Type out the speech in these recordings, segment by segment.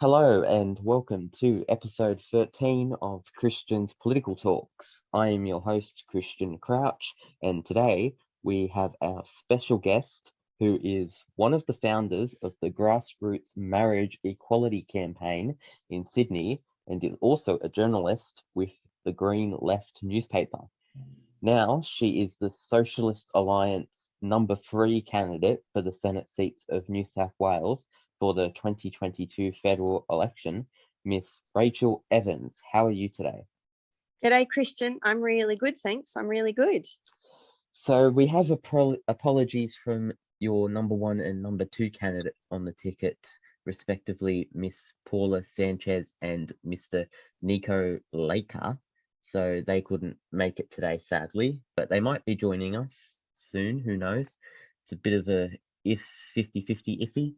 Hello and welcome to episode 13 of Christian's Political Talks. I am your host, Christian Crouch, and today we have our special guest who is one of the founders of the grassroots marriage equality campaign in Sydney and is also a journalist with the Green Left newspaper. Now she is the Socialist Alliance No.3 candidate for the Senate seats of New South Wales for the 2022 federal election, Miss Rachel Evans. How are you today? G'day, Christian. I'm really good, thanks. I'm really good. So we have apologies from your No.1 and No.2 candidate on the ticket, respectively, Miss Paula Sanchez and Mr. Niko Leka. So they couldn't make it today, sadly, but they might be joining us soon. Who knows? It's a bit of a 50-50 iffy.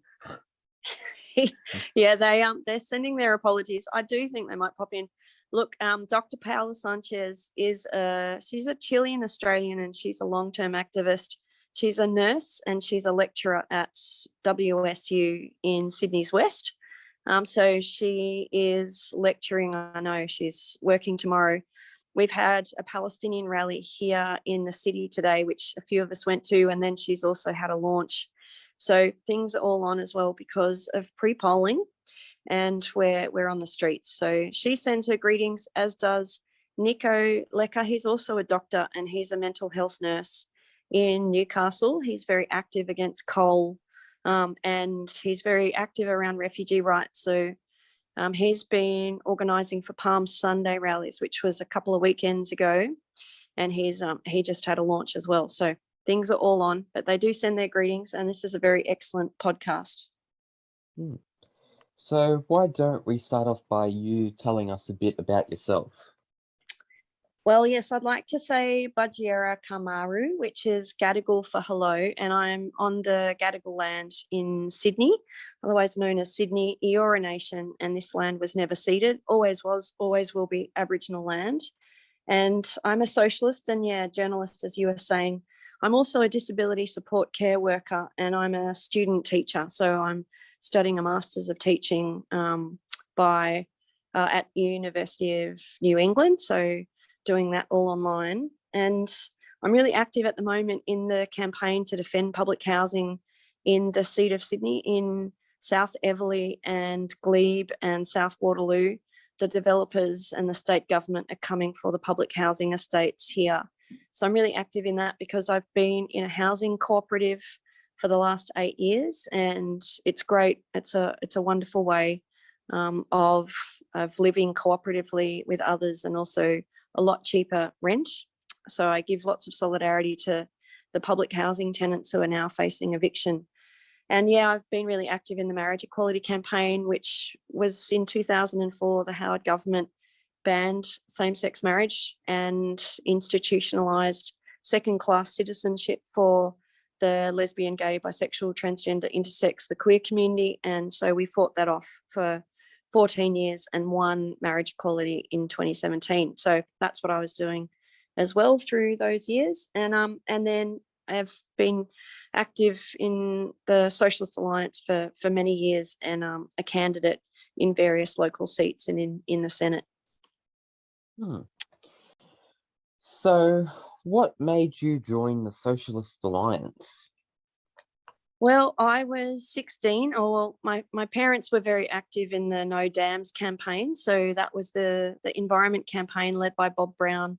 Yeah, they're sending their apologies. I do think they might pop in. Look, Dr. Paula Sanchez is she's a Chilean Australian and she's a long-term activist. She's a nurse and she's a lecturer at WSU in Sydney's West. So she is lecturing. I know she's working tomorrow. We've had a Palestinian rally here in the city today, which a few of us went to, and then she's also had a launch. So things are all on as well because of pre-polling, and we're on the streets. So she sends her greetings, as does Niko Leka. He's also a doctor and he's a mental health nurse in Newcastle. He's very active against coal, and he's very active around refugee rights. So he's been organising for Palm Sunday rallies, which was a couple of weekends ago, and he just had a launch as well. So things are all on, but they do send their greetings, and this is a very excellent podcast. So why don't we start off by you telling us a bit about yourself? Well, yes, I'd like to say Budgiera Kamaru, which is Gadigal for hello, and I'm on the Gadigal land in Sydney, otherwise known as Sydney Eora Nation, and this land was never ceded, always was, always will be Aboriginal land. And I'm a socialist and, yeah, journalist, as you were saying. I'm also a disability support care worker and I'm a student teacher. So I'm studying a Masters of Teaching at University of New England. So doing that all online. And I'm really active at the moment in the campaign to defend public housing in the seat of Sydney, in South Everleigh and Glebe and South Waterloo. The developers and the state government are coming for the public housing estates here. So I'm really active in that because I've been in a housing cooperative for the last 8 years, and it's great. It's a wonderful way of living cooperatively with others, and also a lot cheaper rent. So I give lots of solidarity to the public housing tenants who are now facing eviction. And yeah, I've been really active in the marriage equality campaign, which was in 2004, the Howard government banned same-sex marriage and institutionalised second-class citizenship for the lesbian, gay, bisexual, transgender, intersex, the queer community. And so we fought that off for 14 years and won marriage equality in 2017. So that's what I was doing as well through those years. And then I've been active in the Socialist Alliance for many years, and a candidate in various local seats and in the Senate. So what made you join the Socialist Alliance? Well, I was 16, or my parents were very active in the No Dams campaign. So that was the environment campaign led by Bob Brown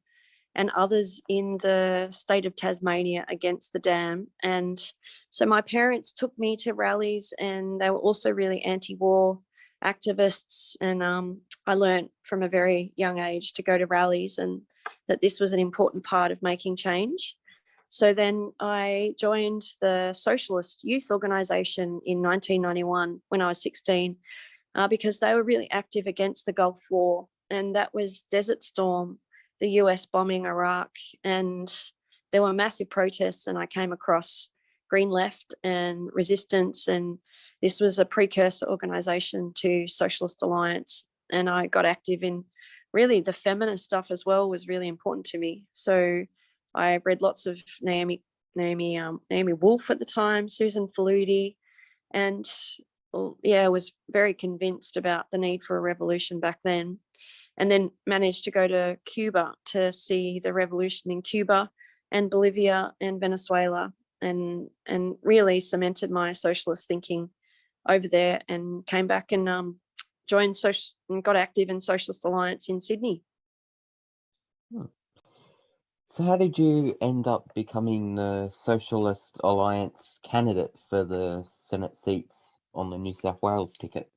and others in the state of Tasmania against the dam. And so my parents took me to rallies, and they were also really anti-war activists. And I learned from a very young age to go to rallies, and that this was an important part of making change. So then I joined the Socialist Youth Organisation in 1991 when I was 16, because they were really active against the Gulf War, and that was Desert Storm, the US bombing Iraq, and there were massive protests, and I came across Green Left and Resistance, and this was a precursor organisation to Socialist Alliance, and I got active in really the feminist stuff as well. Was really important to me. So I read lots of Naomi Wolf at the time, Susan Faludi, and was very convinced about the need for a revolution back then, and then managed to go to Cuba to see the revolution in Cuba and Bolivia and Venezuela, and really cemented my socialist thinking over there, and came back and joined and got active in Socialist Alliance in Sydney. So how did you end up becoming the Socialist Alliance candidate for the Senate seats on the New South Wales ticket?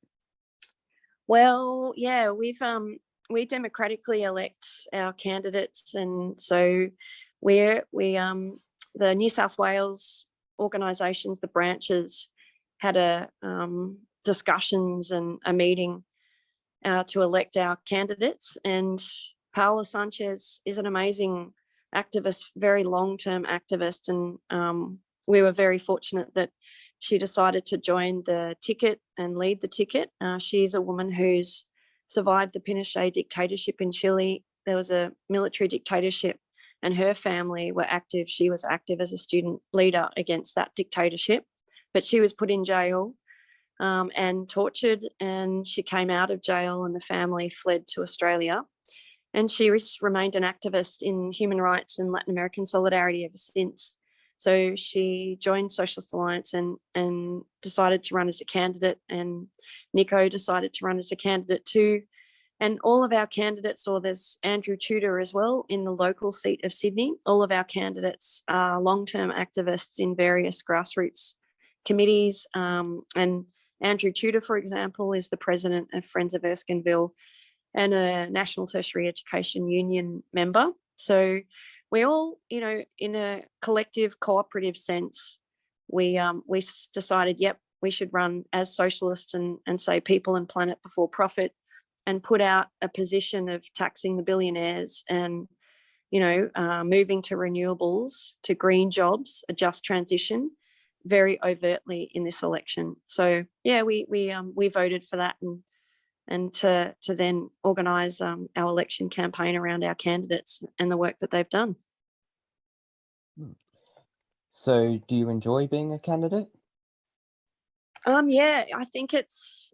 Well, yeah, we democratically elect our candidates, and so we the New South Wales organisations, the branches, had a discussions and a meeting to elect our candidates. And Paula Sanchez is an amazing activist, very long-term activist, and we were very fortunate that she decided to join the ticket and lead the ticket. She's a woman who's survived the Pinochet dictatorship in Chile. There was a military dictatorship, and her family were active. She was active as a student leader against that dictatorship, but she was put in jail and tortured, and she came out of jail, and the family fled to Australia. And she remained an activist in human rights and Latin American solidarity ever since. So she joined Socialist Alliance and decided to run as a candidate, and Niko decided to run as a candidate too. And all of our candidates, or there's Andrew Tudor as well in the local seat of Sydney, all of our candidates are long-term activists in various grassroots committees. And Andrew Tudor, for example, is the president of Friends of Erskineville and a National Tertiary Education Union member. So we all, in a collective cooperative sense, we decided, yep, we should run as socialists and say people and planet before profit, and put out a position of taxing the billionaires and, moving to renewables, to green jobs, a just transition, very overtly in this election. So yeah, we voted for that, and to then organise our election campaign around our candidates and the work that they've done. So do you enjoy being a candidate? Yeah, I think it's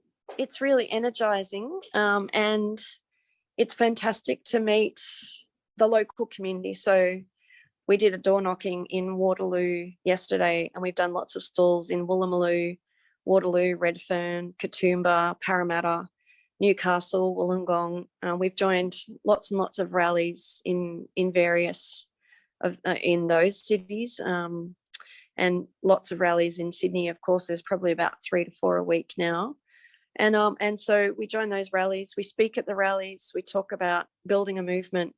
really energising, and it's fantastic to meet the local community. So we did a door knocking in Waterloo yesterday, and we've done lots of stalls in Woolloomooloo, Waterloo, Redfern, Katoomba, Parramatta, Newcastle, Wollongong. We've joined lots and lots of rallies in various in those cities, and lots of rallies in Sydney. Of course, there's probably about 3 to 4 a week now. And so we join those rallies. We speak at the rallies. We talk about building a movement,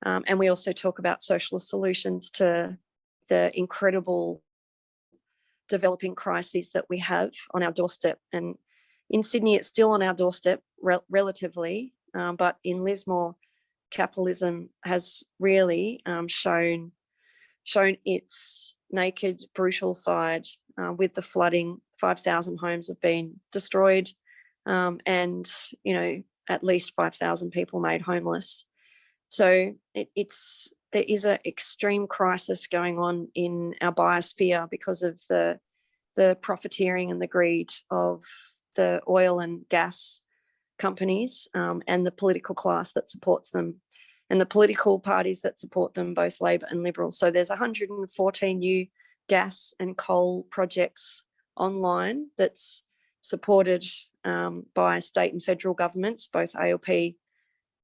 and we also talk about socialist solutions to the incredible developing crises that we have on our doorstep. And in Sydney, it's still on our doorstep relatively, but in Lismore, capitalism has really shown its naked, brutal side with the flooding. 5,000 homes have been destroyed, and at least 5,000 people made homeless. So there is an extreme crisis going on in our biosphere because of the profiteering and the greed of the oil and gas companies, and the political class that supports them, and the political parties that support them, both Labor and Liberal. So there's 114 new gas and coal projects online that's supported by state and federal governments, both ALP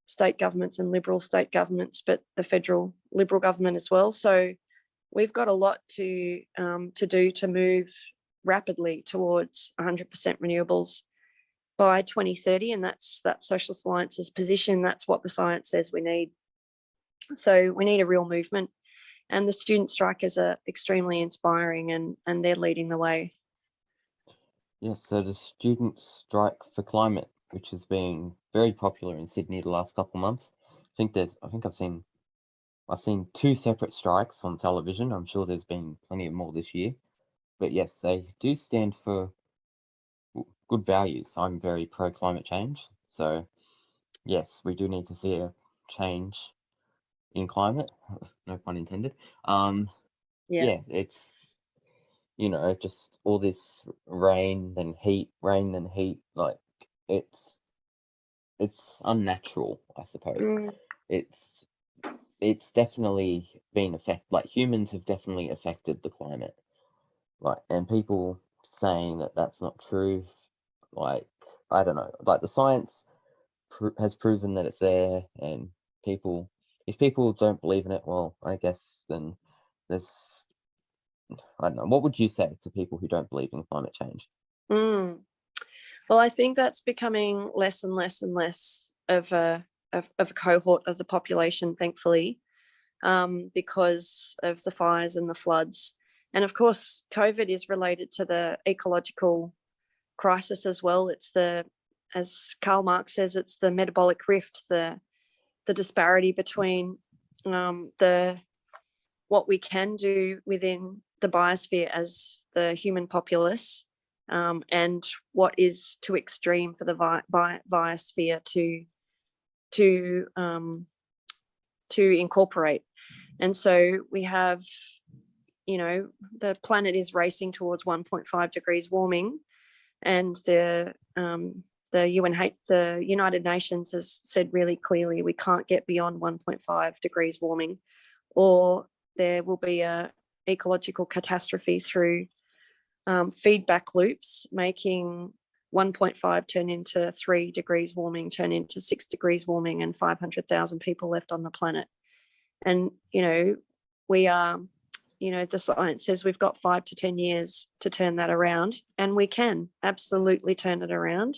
state governments and Liberal state governments, but the federal Liberal government as well. So we've got a lot to do to move rapidly towards 100% renewables by 2030, and that's Socialist Alliance's position. That's what the science says we need. So we need a real movement, and the student strikers are extremely inspiring, and they're leading the way. Yes, so the Student Strike for Climate, which has been very popular in Sydney the last couple of months. I think I've seen 2 separate strikes on television. I'm sure there's been plenty of more this year. But yes, they do stand for good values. I'm very pro climate change. So yes, we do need to see a change in climate. No pun intended. Yeah, you know, just all this rain, then heat, rain, then heat. Like it's unnatural, I suppose. Mm, It's definitely been like humans have definitely affected the climate. Like, and people saying that that's not true, like, I don't know, like the science has proven that it's there, and people, if people don't believe in it, well, I guess then there's, I don't know, what would you say to people who don't believe in climate change? mm. Well, I think that's becoming less and less and less of a cohort of the population, thankfully, because of the fires and the floods. And of course, COVID is related to the ecological crisis as well. It's as Karl Marx says, it's the metabolic rift, the disparity between the what we can do within the biosphere as the human populace, and what is too extreme for the biosphere to incorporate. And so we have, the planet is racing towards 1.5 degrees warming, and the United Nations has said really clearly we can't get beyond 1.5 degrees warming, or there will be a ecological catastrophe through feedback loops, making 1.5 turn into 3 degrees warming, turn into 6 degrees warming, and 500,000 people left on the planet. And, we are, the science says we've got 5 to 10 years to turn that around, and we can absolutely turn it around.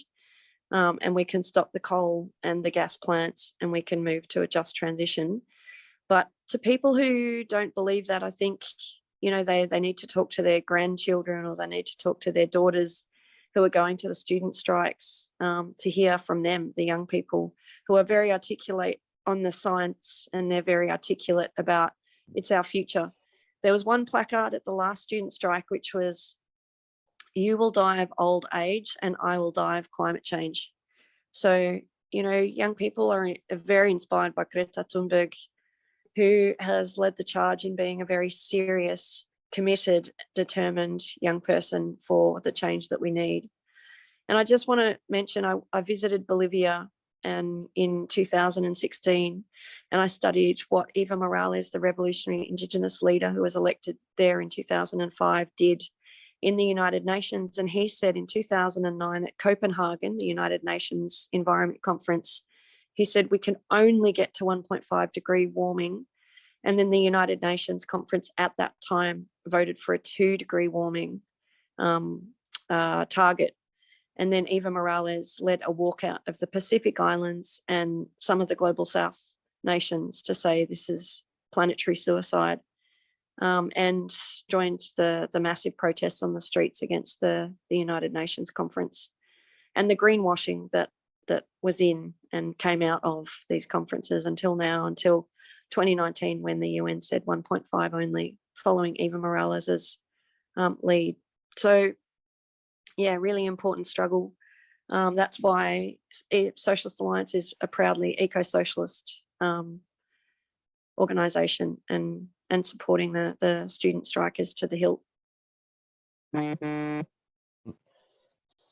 And we can stop the coal and the gas plants, and we can move to a just transition. But to people who don't believe that, I think, they need to talk to their grandchildren, or they need to talk to their daughters who are going to the student strikes, to hear from them, the young people who are very articulate on the science, and they're very articulate about it's our future. There was one placard at the last student strike, which was, "You will die of old age and I will die of climate change." So, young people are very inspired by Greta Thunberg, who has led the charge in being a very serious, committed, determined young person for the change that we need. And I just want to mention, I visited Bolivia in 2016, and I studied what Evo Morales, the revolutionary indigenous leader who was elected there in 2005, did in the United Nations. And he said in 2009 at Copenhagen, the United Nations Environment Conference, he said we can only get to 1.5 degree warming. And then the United Nations Conference at that time voted for a 2 degree warming target. And then Evo Morales led a walkout of the Pacific Islands and some of the global South nations to say this is planetary suicide, and joined the massive protests on the streets against the United Nations Conference and the greenwashing that was in and came out of these conferences until now, until 2019, when the UN said 1.5 only, following Evo Morales's lead. So, yeah, really important struggle. That's why Socialist Alliance is a proudly eco-socialist organisation, and supporting the student strikers to the hilt.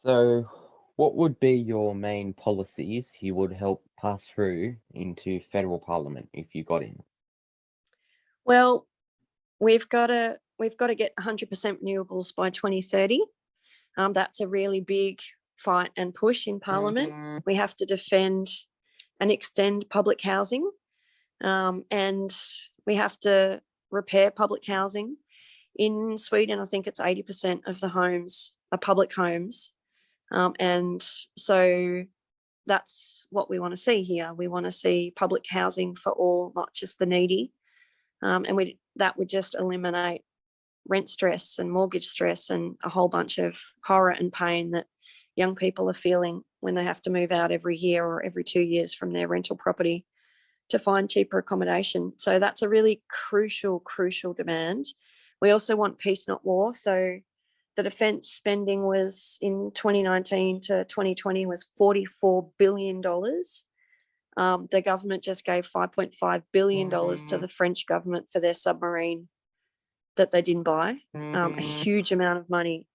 So, what would be your main policies you would help pass through into federal parliament if you got in? Well, we've got to get 100% renewables by 2030. That's a really big fight and push in Parliament. We have to defend and extend public housing, and we have to repair public housing. In Sweden, I think it's 80% of the homes are public homes, and so that's what we want to see here. We want to see public housing for all, not just the needy, and that would just eliminate rent stress and mortgage stress and a whole bunch of horror and pain that young people are feeling when they have to move out every year or every 2 years from their rental property to find cheaper accommodation. So that's a really crucial demand. We also want peace, not war. So the defence spending was in 2019 to 2020 was $44 billion. The government just gave $5.5 billion to the French government for their submarine that they didn't buy, a huge amount of money,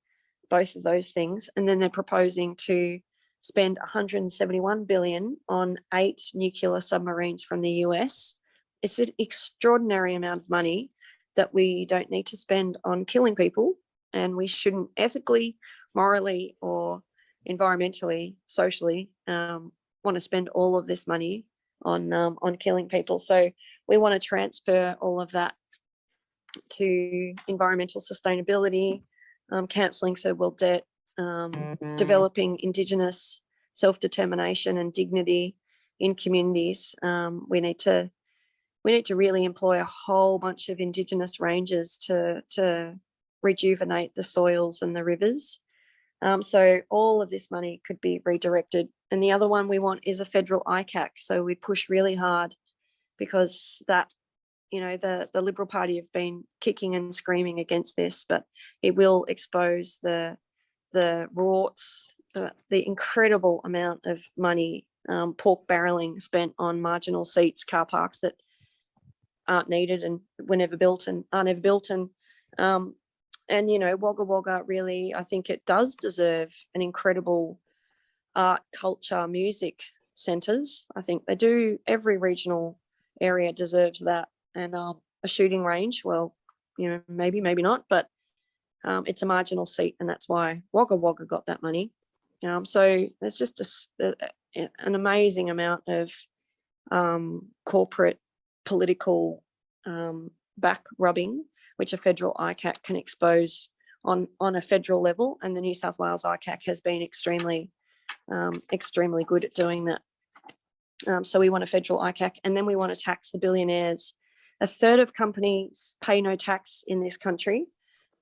both of those things. And then they're proposing to spend 171 billion on 8 nuclear submarines from the US. It's an extraordinary amount of money that we don't need to spend on killing people, and we shouldn't ethically, morally, or environmentally, socially want to spend all of this money on killing people. So we want to transfer all of that to environmental sustainability, cancelling third world debt, developing Indigenous self-determination and dignity in communities. We need to really employ a whole bunch of Indigenous rangers to rejuvenate the soils and the rivers. So all of this money could be redirected. And the other one we want is a federal ICAC. So we push really hard, because that, the Liberal Party have been kicking and screaming against this, but it will expose the rorts, the incredible amount of money, pork barreling spent on marginal seats, car parks that aren't needed and were never built and are never built. And Wagga Wagga, really, I think it does deserve an incredible art, culture, music centres. I think they do. Every regional area deserves that. And a shooting range, well, maybe not, but it's a marginal seat, and that's why Wagga Wagga got that money. So there's just an amazing amount of corporate political back rubbing, which a federal ICAC can expose on a federal level, and the New South Wales ICAC has been extremely good at doing that. So we want a federal ICAC, and then we want to tax the billionaires. A third of companies pay no tax in this country,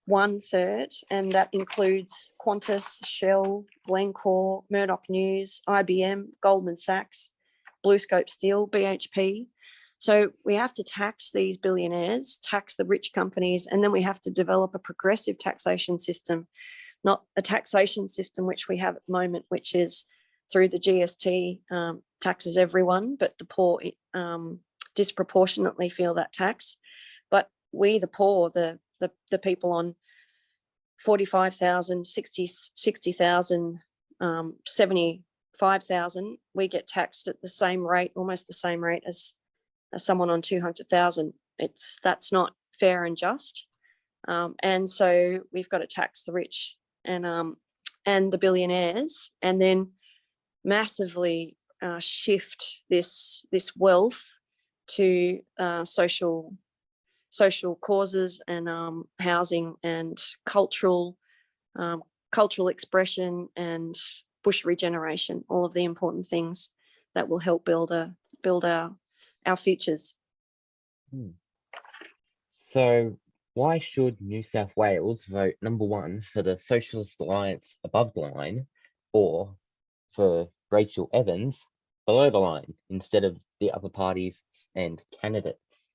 1/3, and that includes Qantas, Shell, Glencore, Murdoch News, IBM, Goldman Sachs, BlueScope Steel, BHP. So we have to tax these billionaires, tax the rich companies, and then we have to develop a progressive taxation system, not a taxation system which we have at the moment, which is through the GST, taxes everyone, but the poor disproportionately feel that tax. But we, the poor, the people on 45,000, 60,000, 75,000, we get taxed at the same rate, almost the same rate as someone on 200,000. That's not fair and just. And so we've got to tax the rich and the billionaires, and then massively shift this wealth to social causes and housing and cultural expression and bush regeneration, all of the important things that will help build our futures. So why should New South Wales vote number 1 for the Socialist Alliance above the line, or for Rachel Evans below the line, instead of the other parties and candidates?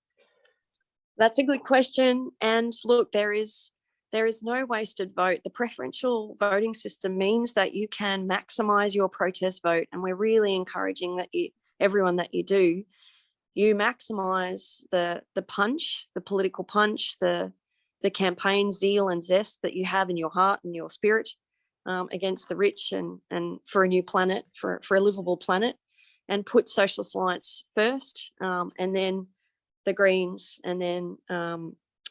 That's a good question. And look, there is no wasted vote. The preferential voting system means that you can maximise your protest vote, and we're really encouraging that everyone that you do, you maximise the punch, the political punch, the campaign zeal and zest that you have in your heart and your spirit against the rich and for a new planet, for a livable planet, and put Socialist Alliance first, and then the Greens, and then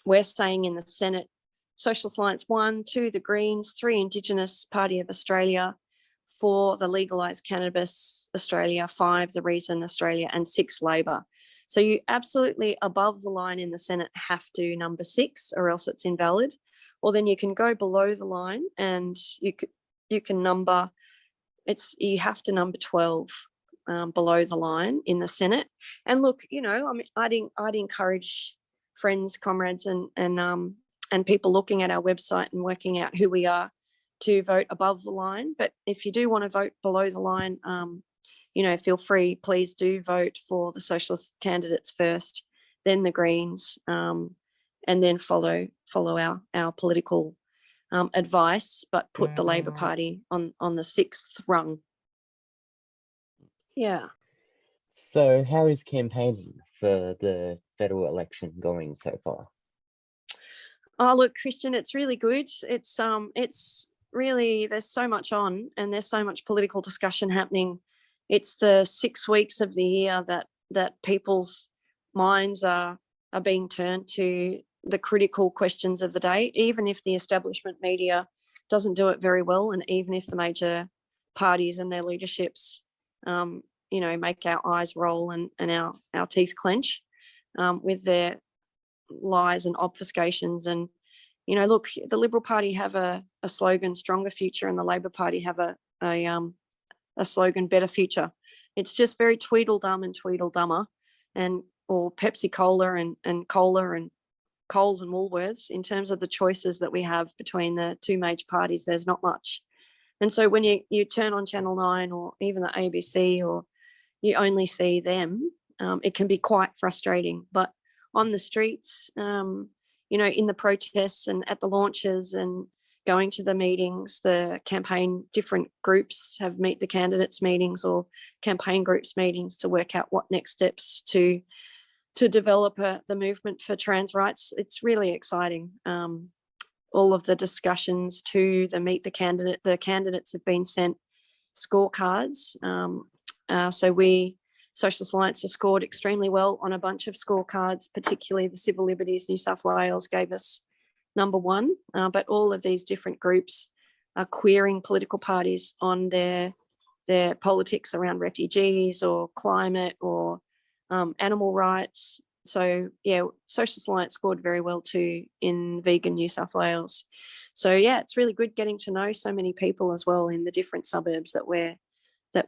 we're staying in the Senate, Socialist Alliance 1, 2, the Greens, 3, Indigenous Party of Australia, 4, the Legalised Cannabis Australia, 5, the Reason Australia, and 6, Labor. So you absolutely, above the line in the Senate, have to number 6, or else it's invalid. Or then you can go below the line and you can number, you have to number 12 below the line in the Senate. And look, I'd encourage friends, comrades, and people looking at our website and working out who we are to vote above the line. But if you do want to vote below the line, feel free. Please do vote for the Socialist candidates first, then the Greens, and then follow our political advice, but put the Labor Party on the 6th rung. Yeah. So how is campaigning for the federal election going so far? Oh, look, Christian, it's really good. It's really, there's so much on, and there's so much political discussion happening. It's the 6 weeks of the year that people's minds are being turned to the critical questions of the day, even if the establishment media doesn't do it very well, and even if the major parties and their leaderships, make our eyes roll and our teeth clench with their lies and obfuscations. And look, the Liberal Party have a slogan, stronger future, and the Labor Party have a slogan, better future. It's just very Tweedledum and Tweedledummer, or Pepsi Cola and Cola and Coles and Woolworths. In terms of the choices that we have between the two major parties, there's not much. And so when you turn on Channel 9 or even the ABC, or you only see them, it can be quite frustrating. But on the streets, in the protests and at the launches and going to the meetings, the campaign, different groups have meet the candidates meetings or campaign groups meetings to work out what next steps to develop the movement for trans rights. It's really exciting. All of the discussions to the candidates have been sent scorecards. So we, Socialist Alliance, has scored extremely well on a bunch of scorecards, particularly the Civil Liberties New South Wales gave us #1, but all of these different groups are queering political parties on their politics around refugees or climate or animal rights. So yeah, Socialist Alliance scored very well too in vegan New South Wales. So yeah, it's really good getting to know so many people as well in the different suburbs that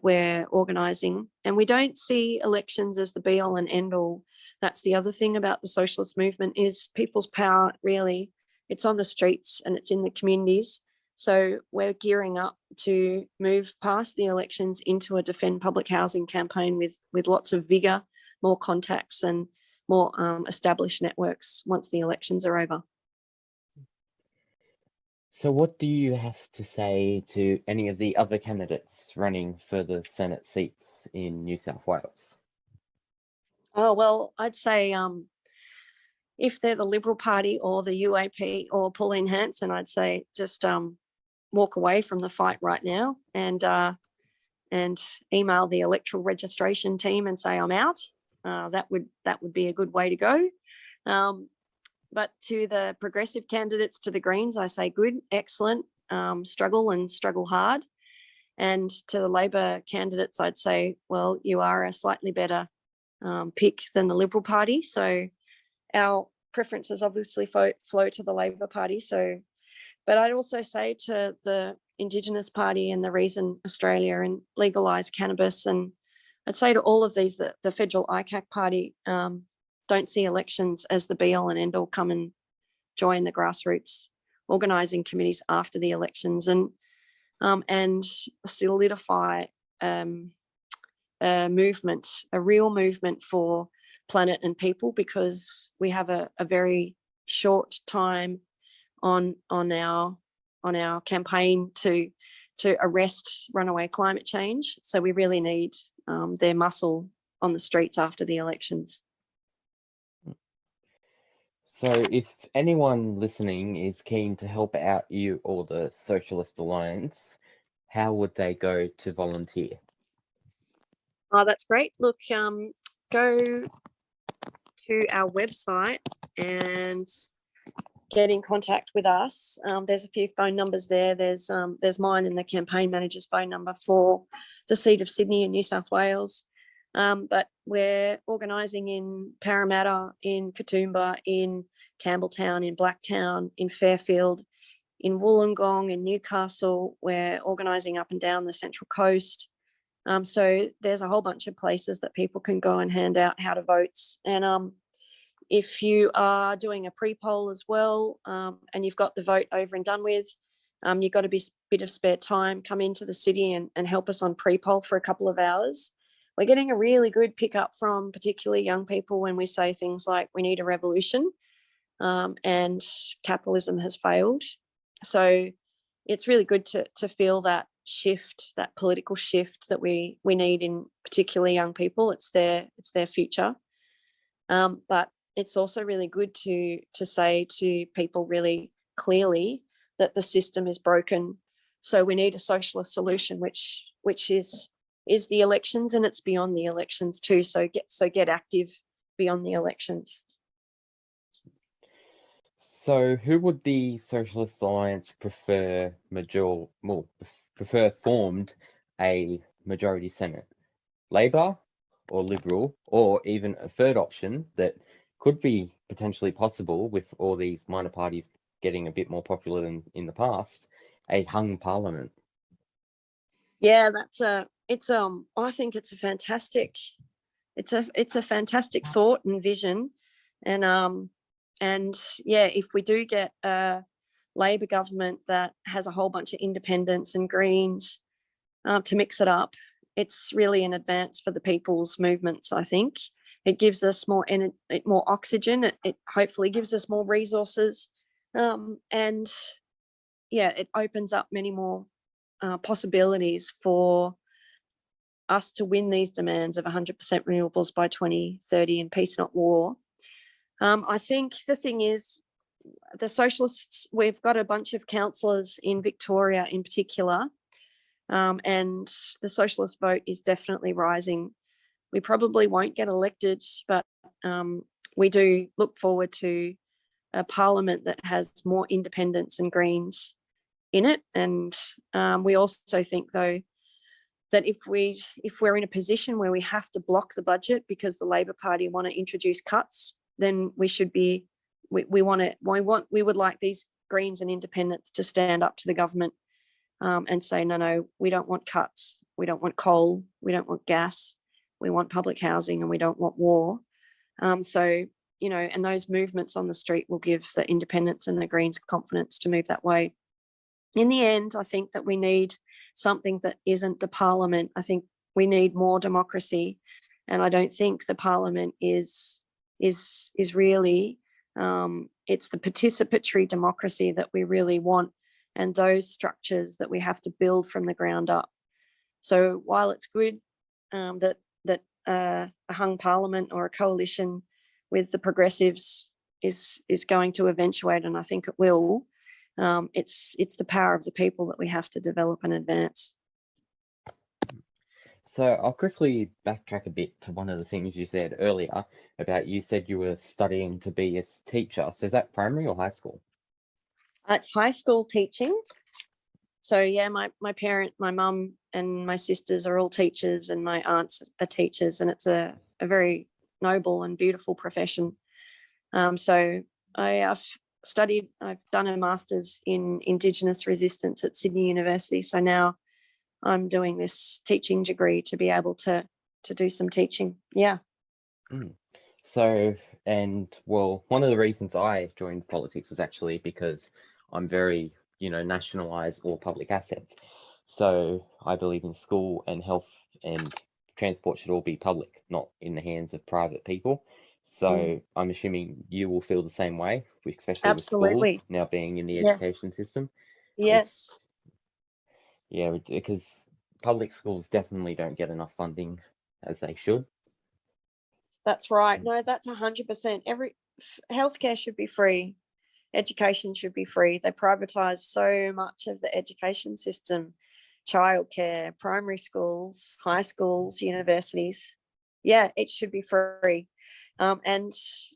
we're organising. And we don't see elections as the be all and end all. That's the other thing about the socialist movement, is people's power, really, it's on the streets and it's in the communities. So we're gearing up to move past the elections into a defend public housing campaign with lots of vigour, more contacts and more established networks once the elections are over. So what do you have to say to any of the other candidates running for the Senate seats in New South Wales? Oh, well, I'd say if they're the Liberal Party or the UAP or Pauline Hanson, I'd say just walk away from the fight right now and email the electoral registration team and say I'm out. That would be a good way to go. But to the progressive candidates, to the Greens, I say good, excellent, struggle and struggle hard. And to the Labor candidates, I'd say, well, you are a slightly better pick than the Liberal Party. So our preferences obviously flow to the Labor Party. So, but I'd also say to the Indigenous Party and the Reason Australia and Legalise Cannabis, and I'd say to all of these, the federal ICAC party, don't see elections as the be all and end all. Come and join the grassroots organising committees after the elections and solidify a movement, a real movement for planet and people, because we have a very short time on our campaign to arrest runaway climate change. So we really need their muscle on the streets after the elections. So if anyone listening is keen to help out you or the Socialist Alliance, how would they go to volunteer? Oh, that's great. Look, go to our website and get in contact with us. There's a few phone numbers there. There's mine and the campaign manager's phone number for the seat of Sydney in New South Wales. But we're organising in Parramatta, in Katoomba, in Campbelltown, in Blacktown, in Fairfield, in Wollongong, in Newcastle. We're organising up and down the Central Coast. So there's a whole bunch of places that people can go and hand out how to votes. And if you are doing a pre-poll as well, and you've got the vote over and done with, you've got a bit of spare time, come into the city and help us on pre-poll for a couple of hours. We're getting a really good pickup from particularly young people when we say things like, we need a revolution, and capitalism has failed. So it's really good to feel that shift, that political shift that we need in particularly young people. It's their future. But it's also really good to say to people really clearly that the system is broken. So we need a socialist solution, which is the elections, and it's beyond the elections too. So get active beyond the elections. So who would the Socialist Alliance prefer formed a majority Senate? Labor or Liberal, or even a third option that could be potentially possible with all these minor parties getting a bit more popular than in the past, a hung parliament? Yeah, I think it's a fantastic thought and vision. And yeah, if we do get a Labor government that has a whole bunch of independents and Greens to mix it up, it's really an advance for the people's movements. I think it gives us more oxygen. It hopefully gives us more resources, and yeah, it opens up many more possibilities for us to win these demands of 100% renewables by 2030 and peace, not war. I think the thing is, the Socialists, we've got a bunch of councillors in Victoria in particular, and the Socialist vote is definitely rising. We probably won't get elected, but we do look forward to a parliament that has more independents and Greens in it. And we also think, though, that if we're in a position where we have to block the budget because the Labor Party want to introduce cuts, then we should be we would like these Greens and independents to stand up to the government and say, no, we don't want cuts, we don't want coal, we don't want gas, we want public housing, and we don't want war. So, and those movements on the street will give the independents and the Greens confidence to move that way. In the end, I think that we need something that isn't the parliament. I think we need more democracy, and I don't think the parliament is really it's the participatory democracy that we really want, and those structures that we have to build from the ground up. So while it's good that a hung parliament or a coalition with the progressives is going to eventuate, and I think it will, it's the power of the people that we have to develop and advance. So I'll quickly backtrack a bit to one of the things you said earlier about, you said you were studying to be a teacher. So is that primary or high school? It's high school teaching. So yeah, my mum and my sisters are all teachers, and my aunts are teachers, and it's a very noble and beautiful profession. So I've done a master's in Indigenous resistance at Sydney University. So now I'm doing this teaching degree to be able to do some teaching. Yeah. So, and well, one of the reasons I joined politics was actually because I'm very, nationalize all public assets. So I believe in school and health and transport should all be public, not in the hands of private people. So I'm assuming you will feel the same way, especially Absolutely. with schools now being in the Yes. education system. Yes. Yeah, because public schools definitely don't get enough funding as they should. That's right. No, that's 100%. Healthcare should be free. Education should be free. They privatise so much of the education system, childcare, primary schools, high schools, universities. Yeah, it should be free. And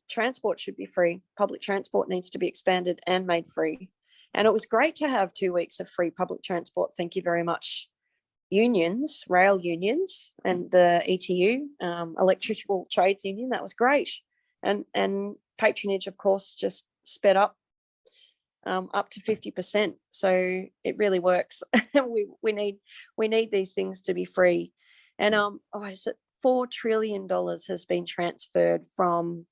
transport should be free. Public transport needs to be expanded and made free. And it was great to have 2 weeks of free public transport. Thank you very much. Unions, rail unions, and the ETU, Electrical Trades Union, that was great. And patronage, of course, just sped up to 50%. So it really works. we need these things to be free. And $4 trillion has been transferred from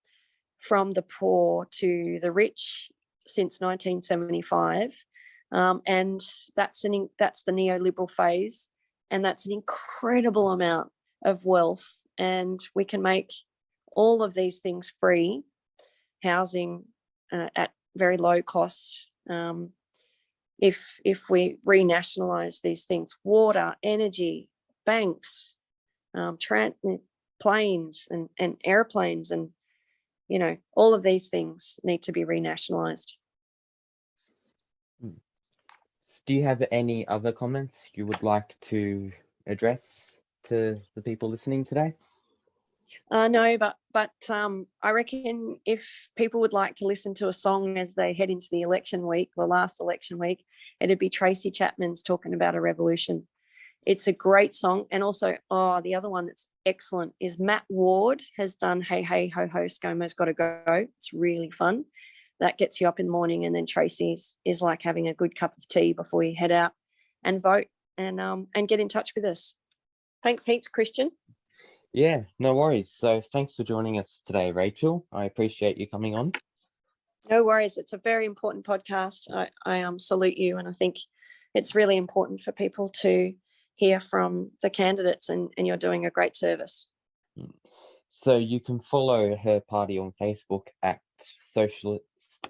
the poor to the rich since 1975, and that's the neoliberal phase, and that's an incredible amount of wealth. And we can make all of these things free, housing at very low cost, if we renationalize these things: water, energy, banks, planes and airplanes, and You know, all of these things need to be renationalised. Do you have any other comments you would like to address to the people listening today? No, but I reckon if people would like to listen to a song as they head into the election week, the last election week, it'd be Tracy Chapman's Talking About a Revolution. It's a great song. And also, the other one that's excellent is Matt Ward has done Hey, Hey, Ho, Ho, ScoMo's Gotta Go. It's really fun. That gets you up in the morning, and then Tracy's is like having a good cup of tea before you head out and vote and get in touch with us. Thanks heaps, Christian. Yeah, no worries. So thanks for joining us today, Rachel. I appreciate you coming on. No worries. It's a very important podcast. I salute you, and I think it's really important for people to hear from the candidates, and you're doing a great service. So you can follow her party on Facebook at Socialist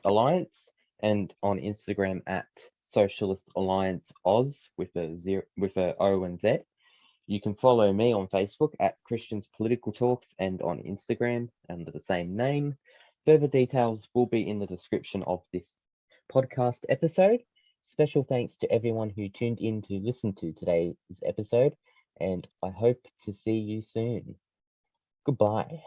Alliance and on Instagram at Socialist Alliance Oz with a O and Z. You can follow me on Facebook at Christian's Political Talks and on Instagram under the same name. Further details will be in the description of this podcast episode. Special thanks to everyone who tuned in to listen to today's episode, and I hope to see you soon. Goodbye.